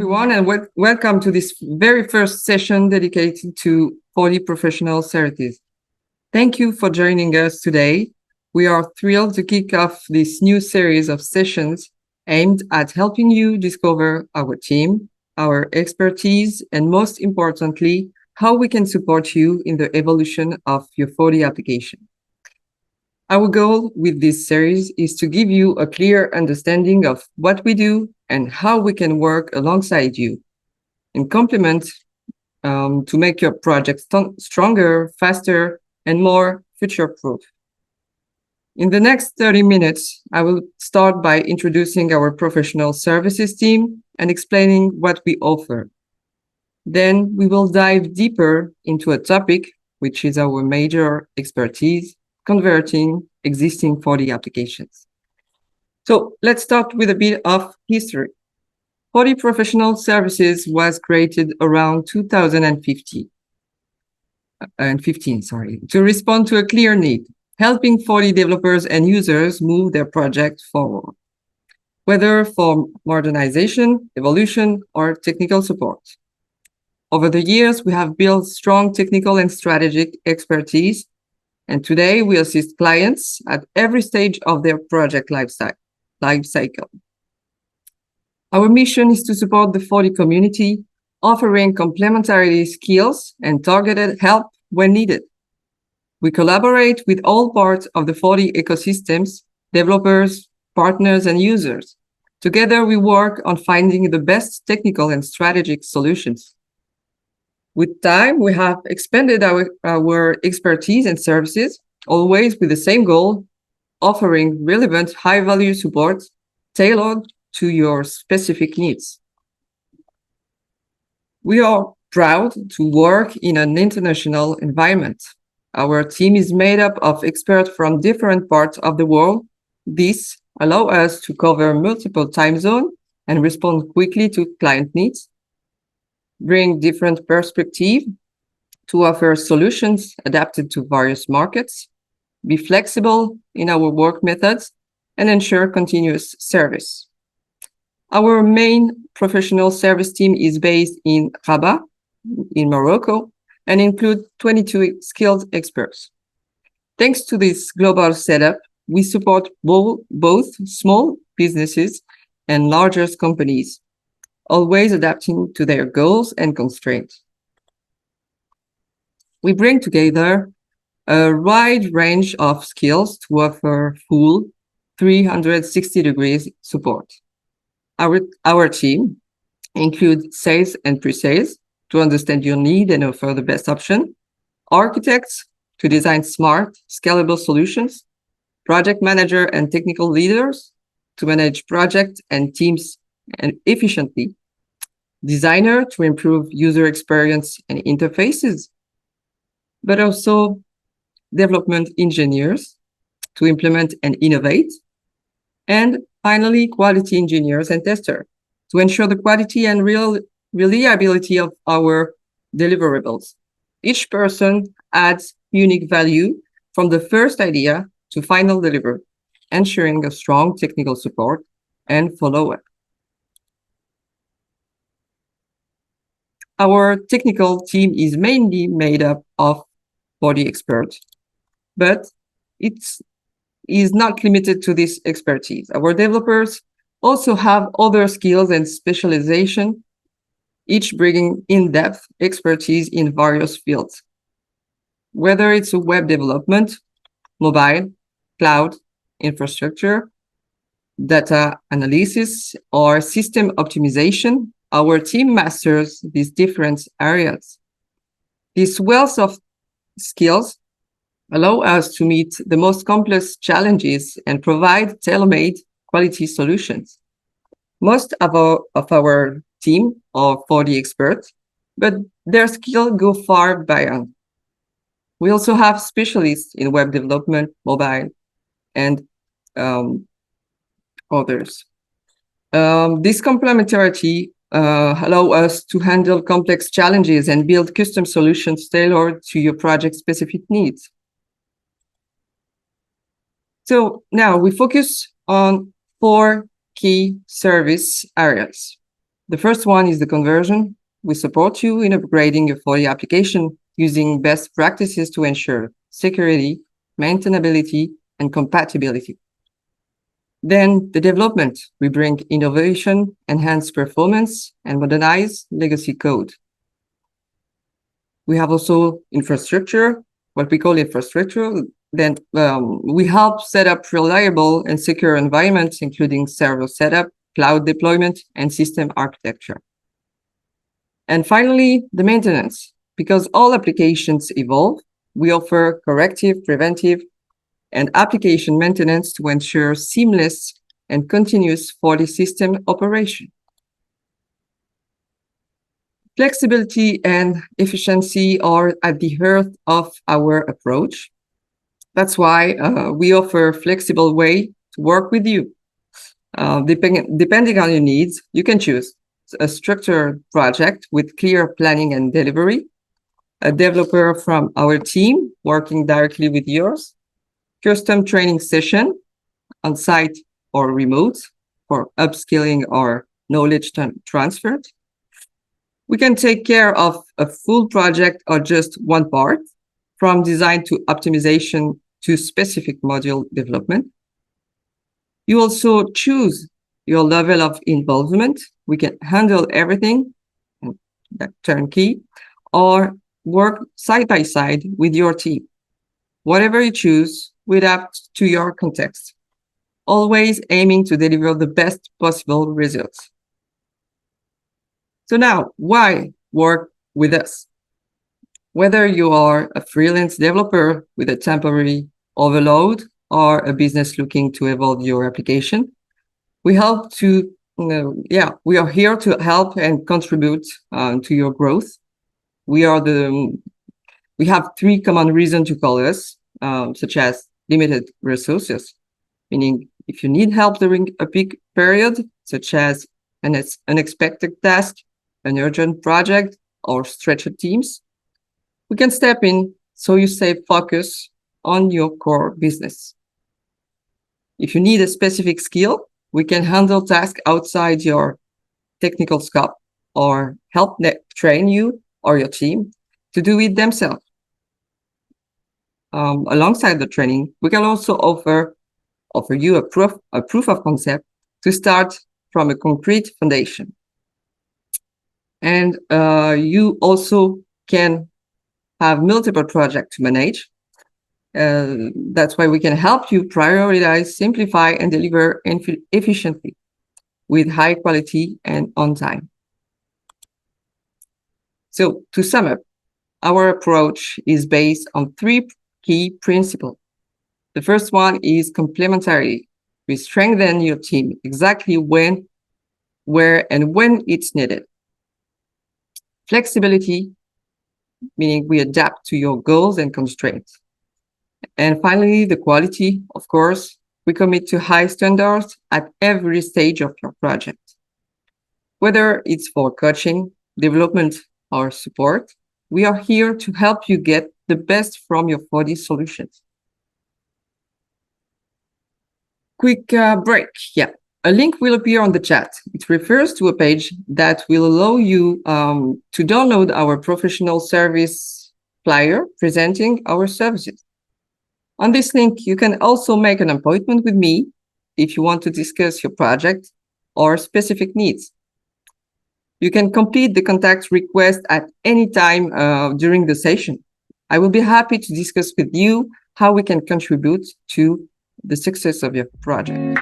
everyone, and welcome to this very first session dedicated to 4D professional services. Thank you for joining us today. We are thrilled to kick off this new series of sessions aimed at helping you discover our team, our expertise, and most importantly, how we can support you in the evolution of your 4D application. Our goal with this series is to give you a clear understanding of what we do and how we can work alongside you and complement to make your project stronger, faster, and more future-proof. In the next 30 minutes, I will start by introducing our professional services team and explaining what we offer. Then we will dive deeper into a topic, which is our major expertise, converting existing 4D applications. So let's start with a bit of history. 4D Professional Services was created around 2015, to respond to a clear need, helping 4D developers and users move their project forward, whether for modernization, evolution, or technical support. Over the years, we have built strong technical and strategic expertise, and today we assist clients at every stage of their project life cycle. Our mission is to support the 4D community, offering complementary skills and targeted help when needed. We collaborate with all parts of the 4D ecosystems, developers, partners, and users. Together, we work on finding the best technical and strategic solutions. With time, we have expanded our expertise and services, always with the same goal, offering relevant high-value support tailored to your specific needs. We are proud to work in an international environment. Our team is made up of experts from different parts of the world. This allows us to cover multiple time zones and respond quickly to client needs, bring different perspectives to offer solutions adapted to various markets, be flexible in our work methods, and ensure continuous service. Our main professional service team is based in Rabat, in Morocco, and includes 22 skilled experts. Thanks to this global setup, we support both small businesses and larger companies, always adapting to their goals and constraints. We bring together a wide range of skills to offer full 360 degrees support. Our team includes sales and pre-sales to understand your need and offer the best option, architects to design smart, scalable solutions, project manager and technical leaders to manage projects and teams and efficiently, designer to improve user experience and interfaces, but also development engineers to implement and innovate, and finally, quality engineers and testers to ensure the quality and reliability of our deliverables. Each person adds unique value from the first idea to final delivery, ensuring a strong technical support and follow-up. Our technical team is mainly made up of 4D experts, but it is not limited to this expertise. Our developers also have other skills and specialization, each bringing in-depth expertise in various fields. Whether it's a web development, mobile, cloud, infrastructure, data analysis, or system optimization, our team masters these different areas. This wealth of skills allow us to meet the most complex challenges and provide tailor-made quality solutions. Most of our team are 4D experts, but their skills go far beyond. We also have specialists in web development, mobile, and others. This complementarity allow us to handle complex challenges and build custom solutions tailored to your project specific needs. So now we focus on 4 key service areas. The first one is the conversion. We support you in upgrading your Folio application using best practices to ensure security, maintainability, and compatibility. Then the development. We bring innovation, enhance performance, and modernize legacy code. We have also infrastructure, what we call infrastructure. Then we help set up reliable and secure environments, including server setup, cloud deployment, and system architecture. And finally, the maintenance. Because all applications evolve, we offer corrective, preventive, and application maintenance to ensure seamless and continuous Folio system operation. Flexibility and efficiency are at the heart of our approach. That's why we offer a flexible way to work with you. Depending on your needs, you can choose a structured project with clear planning and delivery, a developer from our team working directly with yours, custom training session on site or remote for upskilling or knowledge transfer. We can take care of a full project or just one part, from design to optimization to specific module development. You also choose your level of involvement. We can handle everything, turnkey, or work side by side with your team. Whatever you choose, we adapt to your context, always aiming to deliver the best possible results. So now, why work with us? Whether you are a freelance developer with a temporary overload or a business looking to evolve your application, we are here to help and contribute to your growth. We have three common reasons to call us, such as limited resources, meaning if you need help during a peak period, such as an unexpected task, an urgent project, or stretched teams, we can step in so you stay focused on your core business. If you need a specific skill, we can handle tasks outside your technical scope or help train you or your team to do it themselves. Alongside the training, we can also offer you a proof of concept to start from a concrete foundation. And you also can have multiple projects to manage. That's why we can help you prioritize, simplify, and deliver efficiently with high quality and on time. So to sum up, our approach is based on three key principles. The first one is complementarity. We strengthen your team exactly when, where, and when it's needed. Flexibility, meaning we adapt to your goals and constraints. And finally, the quality, of course, we commit to high standards at every stage of your project. Whether it's for coaching, development, or support, we are here to help you get the best from your 4D solutions. Quick break. Yeah, a link will appear on the chat. It refers to a page that will allow you to download our professional service flyer presenting our services. On this link, you can also make an appointment with me if you want to discuss your project or specific needs. You can complete the contact request at any time during the session. I will be happy to discuss with you how we can contribute to the success of your project.